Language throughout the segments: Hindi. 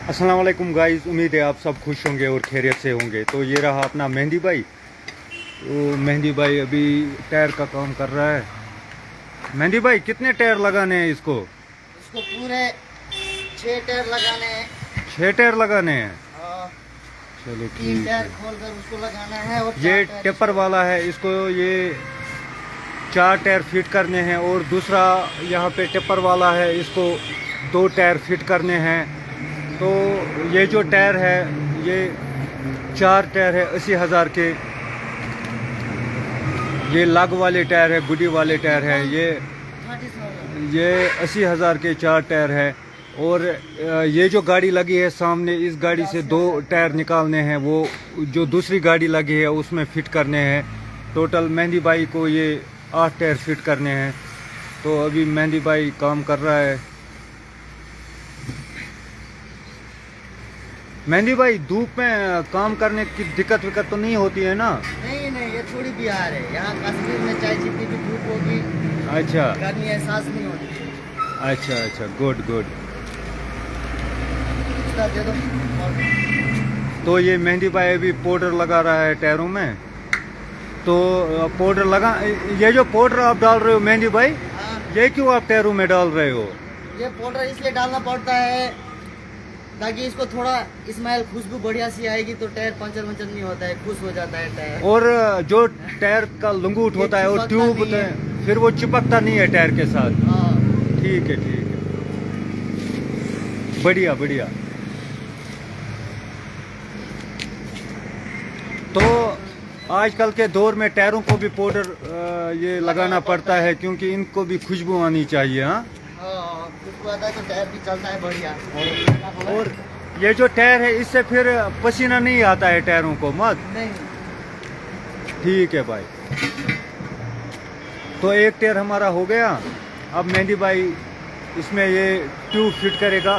अस्सलाम वालेकुम गाइस, उम्मीद है आप सब खुश होंगे और खैरियत से होंगे। तो ये रहा अपना मेहंदी भाई। तो मेहंदी भाई अभी टायर का काम कर रहा है। मेहंदी भाई कितने टायर लगाने हैं इसको? इसको पूरे 6 टायर लगाने हैं। 6 टायर लगाने हैं। और चलो 3 ठीक टायर है। खोलकर उसको लगाना है और ये 4 टायर टिपर इसको। वाला है, इसको ये 4 टायर फिट करने हैं और दूसरा यहाँ पे टिपर वाला है, इसको 2 टायर फिट करने हैं। तो ये जो टायर है ये 4 टायर है 80,000 के। ये लग वाले टायर है, गुडी वाले टायर है। ये 80,000 के 4 टायर है। और ये जो गाड़ी लगी है सामने, इस गाड़ी से 2 टायर निकालने हैं, वो जो दूसरी गाड़ी लगी है उसमें फिट करने हैं। टोटल मेहंदी भाई को ये 8 टायर फिट करने हैं। तो अभी मेहंदी भाई काम कर रहा है। मेहंदी भाई धूप में काम करने की दिक्कत विक्कत तो नहीं होती है ना? नहीं नहीं, ये थोड़ी बिहार है। यहाँ कश्मीर में चाहे जितनी भी धूप होगी, अच्छा गर्मी एहसास नहीं होती। अच्छा अच्छा, गुड गुड। इसका दे दो। तो ये मेहंदी भाई अभी पाउडर लगा रहा है टायरों में। तो पाउडर लगा, ये जो पाउडर आप डाल रहे हो मेहंदी भाई, हाँ, ये क्यों आप टायरों में डाल रहे हो? ये पाउडर इसलिए डालना पड़ता है ताकि इसको थोड़ा स्मेल खुशबू बढ़िया सी आएगी, तो टायर पंचर वंचर नहीं होता है, खुश हो जाता है टायर। और जो टायर का लंगूट होता है और चिपकता ट्यूब नहीं होता है। है, फिर वो चिपकता नहीं है टायर के साथ। हाँ, ठीक है ठीक है, बढ़िया बढ़िया। तो आजकल के दौर में टायरों को भी पाउडर ये लगाना पड़ता है, क्योंकि इनको भी खुशबू आनी चाहिए। हाँ, हाँ, खुशबू आता है तो टायर भी चलता है बढ़िया। और ये जो टायर है इससे फिर पसीना नहीं आता है टायरों को मत? नहीं, ठीक है भाई। तो 1 टायर हमारा हो गया। अब मेहंदी भाई इसमें ये ट्यूब फिट करेगा।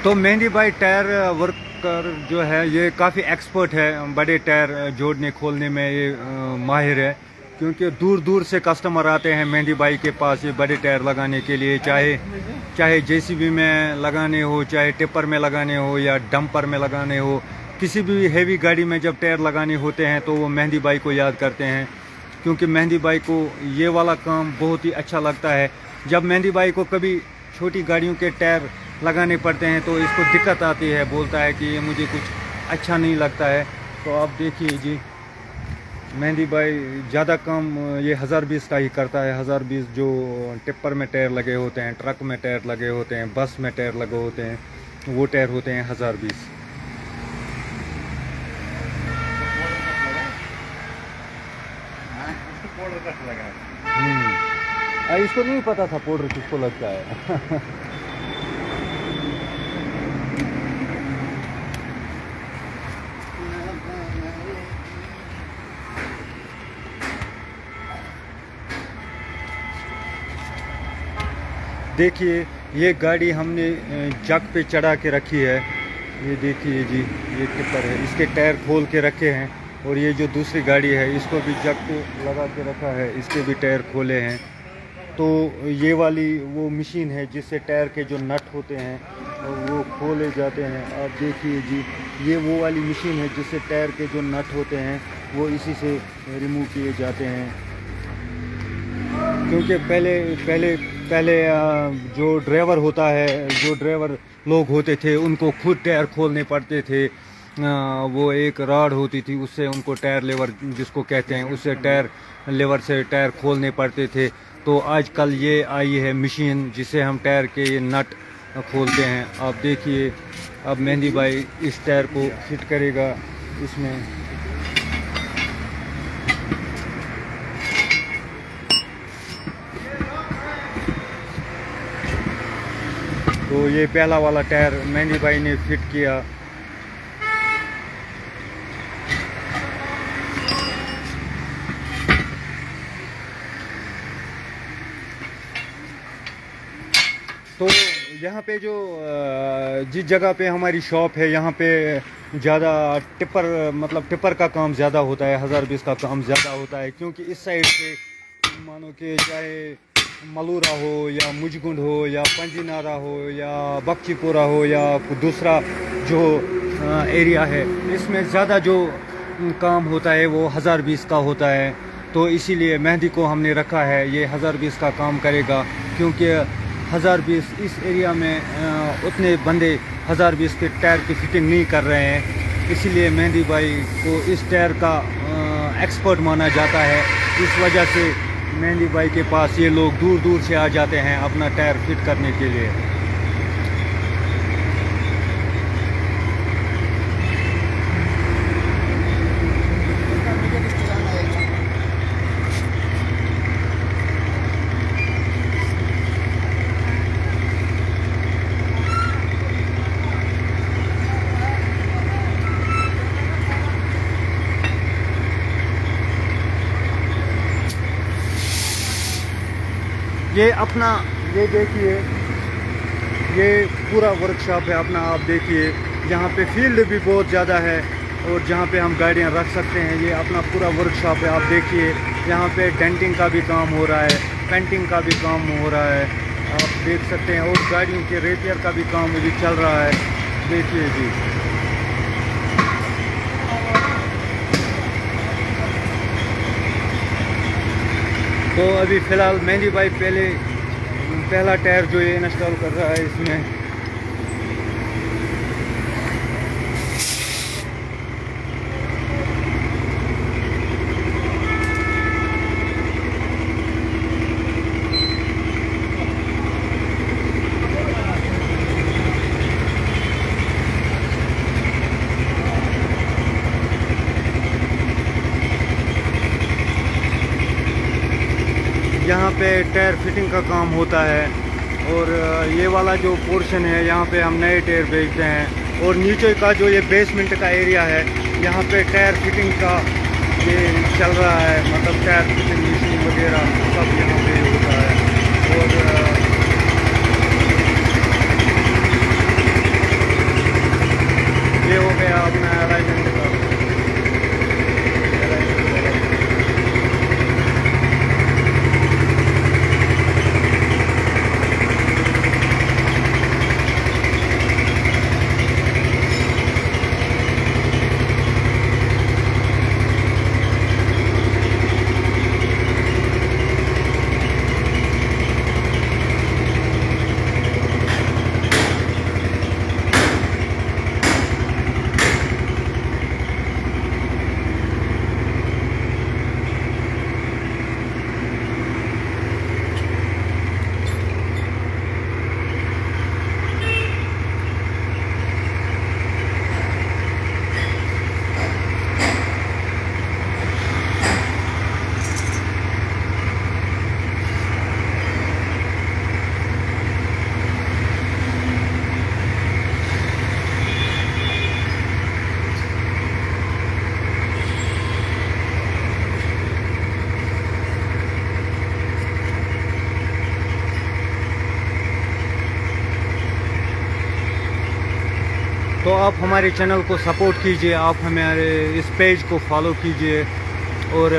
तो मेहंदी भाई टायर वर्कर जो है ये काफ़ी एक्सपर्ट है, बड़े टायर जोड़ने खोलने में ये माहिर है। क्योंकि दूर दूर से कस्टमर आते हैं मेहंदी भाई के पास ये बड़े टायर लगाने के लिए, चाहे जेसीबी में लगाने हो, चाहे टिपर में लगाने हो या डंपर में लगाने हो। किसी भी हेवी गाड़ी में जब टायर लगाने होते हैं तो वो मेहंदी भाई को याद करते हैं, क्योंकि मेहंदी भाई को ये वाला काम बहुत ही अच्छा लगता है। जब मेहंदी भाई को कभी छोटी गाड़ियों के टायर लगाने पड़ते हैं तो इसको दिक्कत आती है, बोलता है कि ये मुझे कुछ अच्छा नहीं लगता है। तो आप देखिए जी, मेहंदी भाई ज़्यादा काम ये 1020 का ही करता है। 1020 जो टिप्पर में टायर लगे होते हैं, ट्रक में टायर लगे होते हैं, बस में टायर लगे होते हैं, वो टायर होते हैं 1020। इसको नहीं पता था पाउडर किसको लगता है। देखिए ये गाड़ी हमने जग पे चढ़ा के रखी है। ये देखिए जी, ये टिप्पर है, इसके टायर खोल के रखे हैं। और ये जो दूसरी गाड़ी है इसको भी जग पे लगा के रखा है, इसके भी टायर खोले हैं। तो ये वाली वो मशीन है जिससे टायर के जो नट होते हैं वो खोले जाते हैं। आप देखिए जी, ये वो वाली मशीन है जिससे टायर के जो नट होते हैं वो इसी से रिमूव किए जाते हैं। क्योंकि पहले पहले पहले जो ड्राइवर होता है, जो ड्राइवर लोग होते थे उनको खुद टायर खोलने पड़ते थे। वो एक राड होती थी, उससे उनको टायर लेवर जिसको कहते हैं, उससे टायर लेवर से टायर खोलने पड़ते थे। तो आजकल ये आई है मशीन जिससे हम टायर के ये नट खोलते हैं। आप देखिए अब मेहंदी भाई इस टायर को फिट करेगा इसमें। तो ये पहला वाला टायर मेहंदी भाई ने फिट किया। तो यहाँ पे जो जिस जगह पे हमारी शॉप है यहाँ पे ज़्यादा टिपर मतलब टिपर का काम ज़्यादा होता है, 1020 का काम ज़्यादा होता है, क्योंकि इस साइड से मानो कि चाहे मलूरा हो या मुजगुंड हो या पंजीनारा हो या बख्शीपुरा हो या दूसरा जो एरिया है, इसमें ज़्यादा जो काम होता है वो 1020 का होता है। तो इसीलिए मेहंदी को हमने रखा है, ये 1020 का काम करेगा, क्योंकि 1020 इस एरिया में उतने बंदे 1020 के टायर की फिटिंग नहीं कर रहे हैं, इसीलिए मेहंदी भाई को इस टायर का एक्सपर्ट माना जाता है। इस वजह से मेहंदी भाई के पास ये लोग दूर दूर से आ जाते हैं अपना टायर फिट करने के लिए। ये अपना ये देखिए, ये पूरा वर्कशॉप है अपना, आप देखिए यहाँ पे फील्ड भी बहुत ज़्यादा है और जहाँ पे हम गाड़ियाँ रख सकते हैं, ये अपना पूरा वर्कशॉप है। आप देखिए यहाँ पे डेंटिंग का भी काम हो रहा है, पेंटिंग का भी काम हो रहा है, आप देख सकते हैं, और गाड़ियों के रिपेयर का भी काम अभी चल रहा है, देखिए जी। तो अभी फ़िलहाल मेहंदी भाई पहला टायर जो ये इंस्टॉल कर रहा है इसमें। यहाँ पे टायर फिटिंग का काम होता है, और ये वाला जो पोर्शन है यहाँ पे हम नए टायर बेचते हैं, और नीचे का जो ये बेसमेंट का एरिया है यहाँ पे टायर फिटिंग का ये चल रहा है, मतलब टायर फिटिंग मशीन वगैरह सब यहाँ पे होता है। और ये हो गया अपना अलाइनमेंट का। तो आप हमारे चैनल को सपोर्ट कीजिए, आप हमारे इस पेज को फॉलो कीजिए, और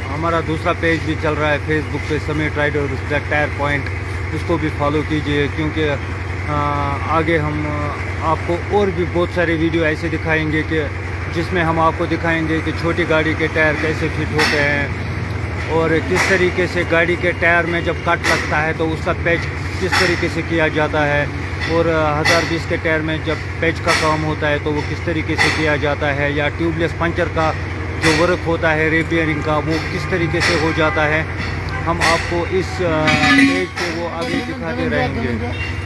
हमारा दूसरा पेज भी चल रहा है फेसबुक पे, समीर राइडर टायर पॉइंट, उसको भी फॉलो कीजिए, क्योंकि आगे हम आपको और भी बहुत सारे वीडियो ऐसे दिखाएंगे कि जिसमें हम आपको दिखाएंगे कि छोटी गाड़ी के टायर कैसे फिट होते हैं, और किस तरीके से गाड़ी के टायर में जब कट लगता है तो उसका पैच किस तरीके से किया जाता है, और 1020 के टायर में जब पैच का काम होता है तो वो किस तरीके से किया जाता है, या ट्यूबलेस पंचर का जो वर्क होता है रिपेयरिंग का वो किस तरीके से हो जाता है, हम आपको इस पेज पे वो आगे दिखाते रहेंगे।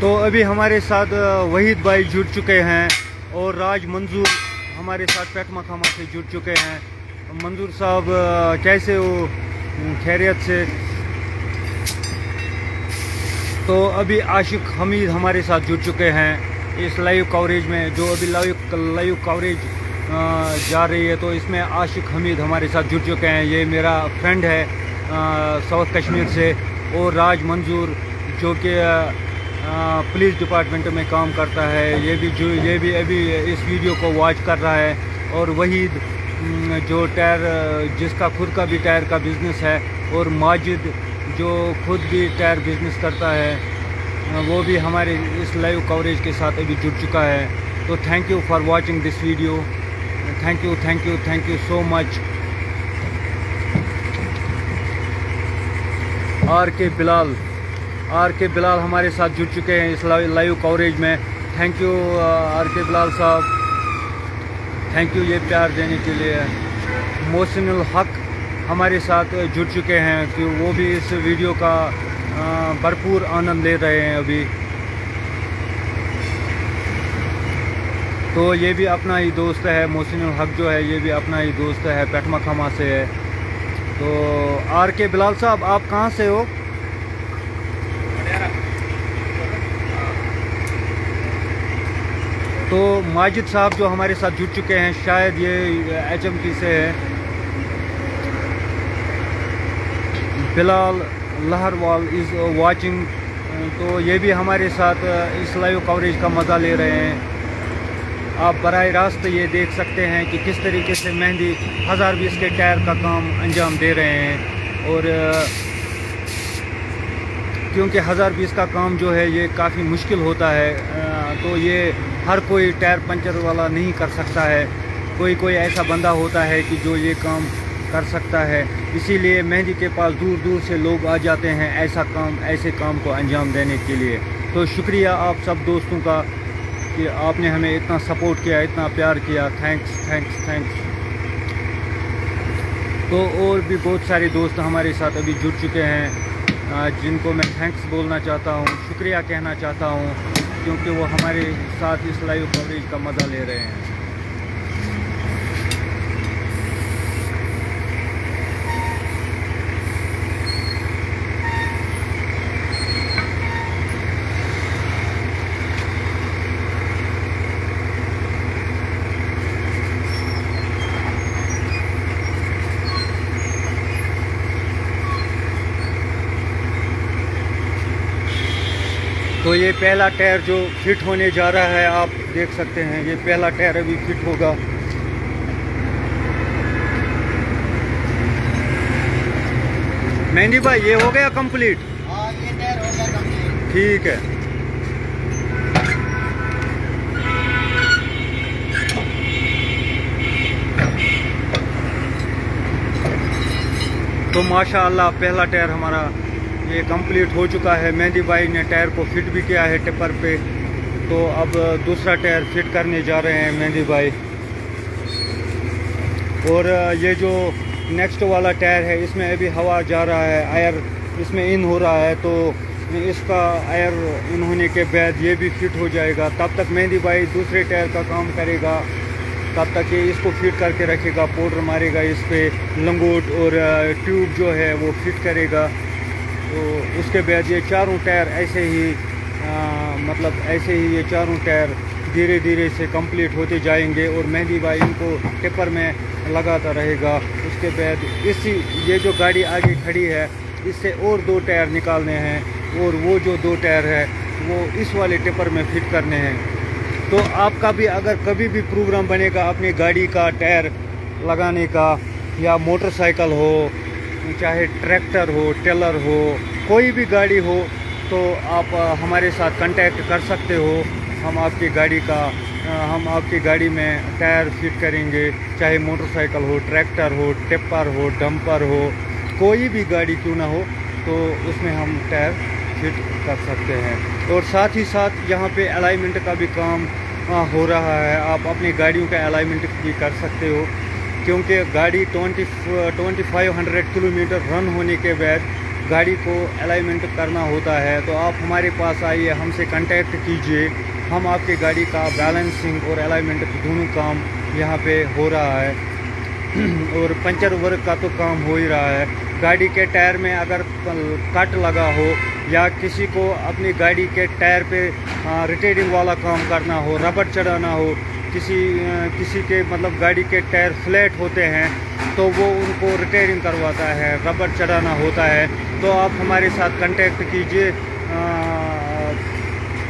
तो अभी हमारे साथ वहीद भाई जुड़ चुके हैं और राज मंजूर हमारे साथ पेटमा खामा से जुड़ चुके हैं। मंजूर साहब कैसे हो? खैरियत से? तो अभी आशिक हमीद हमारे साथ जुड़ चुके हैं इस लाइव कवरेज में, जो अभी लाइव कवरेज जा रही है। तो इसमें आशिक हमीद हमारे साथ जुड़ चुके हैं। ये मेरा फ्रेंड है साउथ कश्मीर से। और राज मंजूर जो कि पुलिस डिपार्टमेंट में काम करता है, ये भी अभी इस वीडियो को वॉच कर रहा है। और वहीद जो जिसका खुद का भी टायर का बिज़नेस है, और माजिद जो खुद भी टायर बिज़नेस करता है, वो भी हमारे इस लाइव कवरेज के साथ अभी जुड़ चुका है। तो thank you for watching this video. Thank you so much. R K Bilal हमारे साथ जुड़ चुके हैं इस लाइव कवरेज में। Thank you R K Bilal साहब, थैंक यू ये प्यार देने के लिए। मोहसिनुल हक हमारे साथ जुड़ चुके हैं कि वो भी इस वीडियो का भरपूर आनंद ले रहे हैं अभी। तो ये भी अपना ही दोस्त है, मोहसिनुल हक जो है ये भी अपना ही दोस्त है, पेटमा खामा से है। तो आर के बिलाल साहब आप कहाँ से हो? तो माजिद साहब जो हमारे साथ जुड़ चुके हैं, शायद ये HMT से है। Bilal Laharwal is watching. तो ये भी हमारे साथ इस लाइव कवरेज का मज़ा ले रहे हैं। आप बराह रास्त ये देख सकते हैं कि किस तरीके से मेहंदी 1020 के टायर का काम अंजाम दे रहे हैं। और क्योंकि 1020 का काम जो है ये काफ़ी मुश्किल होता है, तो ये हर कोई टायर पंचर वाला नहीं कर सकता है। कोई ऐसा बंदा होता है कि जो ये काम कर सकता है। इसीलिए मेहंदी के पास दूर दूर से लोग आ जाते हैं ऐसे काम को अंजाम देने के लिए। तो शुक्रिया आप सब दोस्तों का कि आपने हमें इतना सपोर्ट किया, इतना प्यार किया। थैंक्स। तो और भी बहुत सारे दोस्त हमारे साथ अभी जुड़ चुके हैं, जिनको मैं थैंक्स बोलना चाहता हूँ, शुक्रिया कहना चाहता हूँ, क्योंकि वो हमारे साथ इस लाइव कवरेज का मज़ा ले रहे हैं। तो ये पहला टायर जो फिट होने जा रहा है, आप देख सकते हैं ये पहला टायर अभी फिट होगा। मेहंदी भाई ये हो गया कंप्लीट? हाँ, ये टायर हो गया कंप्लीट। ठीक है। तो माशाअल्लाह पहला टायर हमारा ये कंप्लीट हो चुका है। मेहंदी भाई ने टायर को फिट भी किया है टिपर पे। तो अब दूसरा टायर फिट करने जा रहे हैं मेहंदी भाई। और ये जो नेक्स्ट वाला टायर है, इसमें अभी हवा जा रहा है, आयर इसमें इन हो रहा है। तो इसका आयर इन होने के बाद ये भी फिट हो जाएगा। तब तक मेहंदी भाई दूसरे टायर का काम करेगा, तब तक ये इसको फिट करके रखेगा, पाउडर मारेगा इस पर, लंगोट और ट्यूब जो है वो फिट करेगा। तो उसके बाद ये चारों टायर ऐसे ही ये चारों टायर धीरे धीरे से कंप्लीट होते जाएंगे और मेहंदी भाई इनको टिपर में लगाता रहेगा। उसके बाद ये जो गाड़ी आगे खड़ी है, इससे और 2 टायर निकालने हैं, और वो जो 2 टायर है वो इस वाले टिपर में फिट करने हैं। तो आपका भी अगर कभी भी प्रोग्राम बनेगा अपनी गाड़ी का टायर लगाने का, या मोटरसाइकिल हो, चाहे ट्रैक्टर हो, टेलर हो, कोई भी गाड़ी हो, तो आप हमारे साथ कांटेक्ट कर सकते हो। हम आपकी गाड़ी में टायर फिट करेंगे, चाहे मोटरसाइकिल हो, ट्रैक्टर हो, टिप्पर हो, डंपर हो, कोई भी गाड़ी क्यों ना हो, तो उसमें हम टायर फिट कर सकते हैं। और साथ ही साथ यहाँ पे अलाइनमेंट का भी काम हो रहा है। आप अपनी गाड़ियों का अलाइनमेंट भी कर सकते हो, क्योंकि गाड़ी 2500 किलोमीटर रन होने के बाद गाड़ी को अलाइनमेंट करना होता है तो आप हमारे पास आइए, हमसे कांटेक्ट कीजिए। हम आपके गाड़ी का बैलेंसिंग और अलाइनमेंट दोनों काम यहाँ पे हो रहा है और पंचर वर्क का तो काम हो ही रहा है। गाड़ी के टायर में अगर कट लगा हो या किसी को अपनी गाड़ी के टायर पे रिटेयरिंग वाला काम करना हो, रबड़ चढ़ाना हो, किसी के मतलब गाड़ी के टायर फ्लैट होते हैं तो वो उनको रिटेयरिंग करवाता है, रबड़ चढ़ाना होता है, तो आप हमारे साथ कांटेक्ट कीजिए।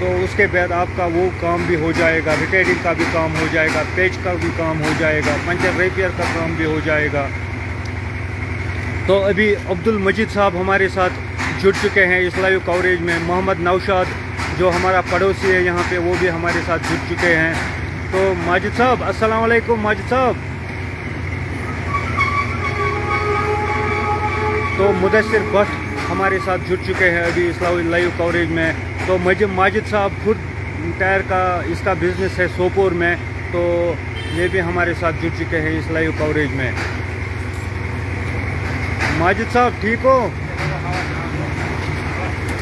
तो उसके बाद आपका वो काम भी हो जाएगा, रिटेयरिंग का भी काम हो जाएगा, पेच का भी काम हो जाएगा, पंचर रिपेयर का काम भी हो जाएगा। तो अभी अब्दुल मजीद साहब हमारे साथ जुड़ चुके हैं इस लाइव कवरेज में। मोहम्मद नौशाद जो हमारा पड़ोसी है यहाँ पे, वो भी हमारे साथ जुड़ चुके हैं। तो माजिद साहब, अस्सलाम वालेकुम माजिद साहब। तो मुदस्सिर भट्ट हमारे साथ जुड़ चुके हैं अभी इस लाइव कवरेज में। तो माजिद साहब खुद टायर का इसका बिज़नेस है सोपोर में, तो ये भी हमारे साथ जुड़ चुके हैं इस लाइव कवरेज में। माजिद साहब ठीक हो?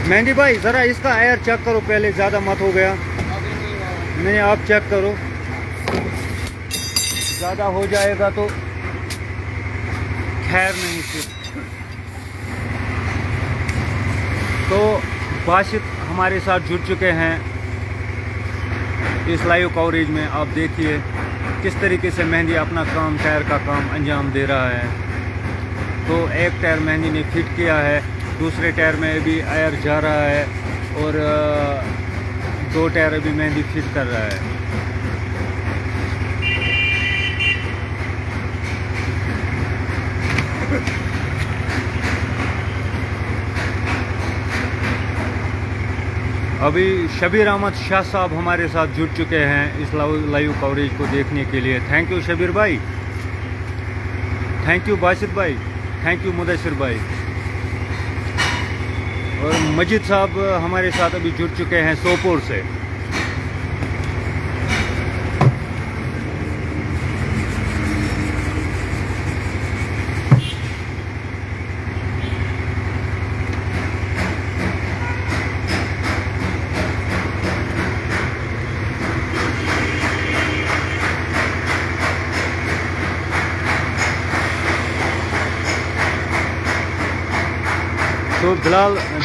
मेहंदी भाई ज़रा इसका एयर चेक करो पहले, ज़्यादा मत हो गया। नहीं आप चेक करो, ज़्यादा हो जाएगा तो खैर नहीं फिर। तो बाशित हमारे साथ जुड़ चुके हैं इस लाइव कवरेज में। आप देखिए किस तरीके से मेहंदी अपना काम, टायर का काम अंजाम दे रहा है। तो एक टायर मेहंदी ने फिट किया है, दूसरे टायर में अभी एयर जा रहा है और 2 टायर अभी मेहंदी फिट कर रहा है। अभी शबीर अहमद शाह साहब हमारे साथ जुड़ चुके हैं इस लाइव कवरेज को देखने के लिए। थैंक यू शबीर भाई, थैंक यू बासित भाई, थैंक यू मुदस्सिर भाई। और मजीद साहब हमारे साथ अभी जुड़ चुके हैं सोपोर से।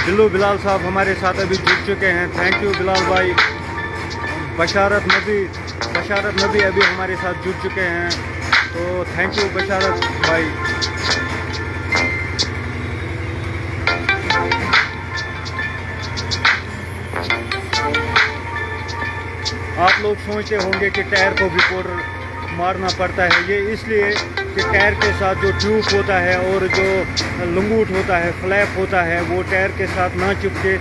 तो बिलाल साहब हमारे साथ अभी जुड़ चुके हैं। थैंक यू बिलाल भाई। बशारत नबी अभी हमारे साथ जुड़ चुके हैं। तो थैंक यू बशारत भाई। आप लोग सोचते होंगे कि टायर को भी पाउडर मारना पड़ता है, ये इसलिए कि टायर के साथ जो ट्यूब होता है और जो लंगूट होता है, फ्लैप होता है, वो टायर के साथ ना चिपके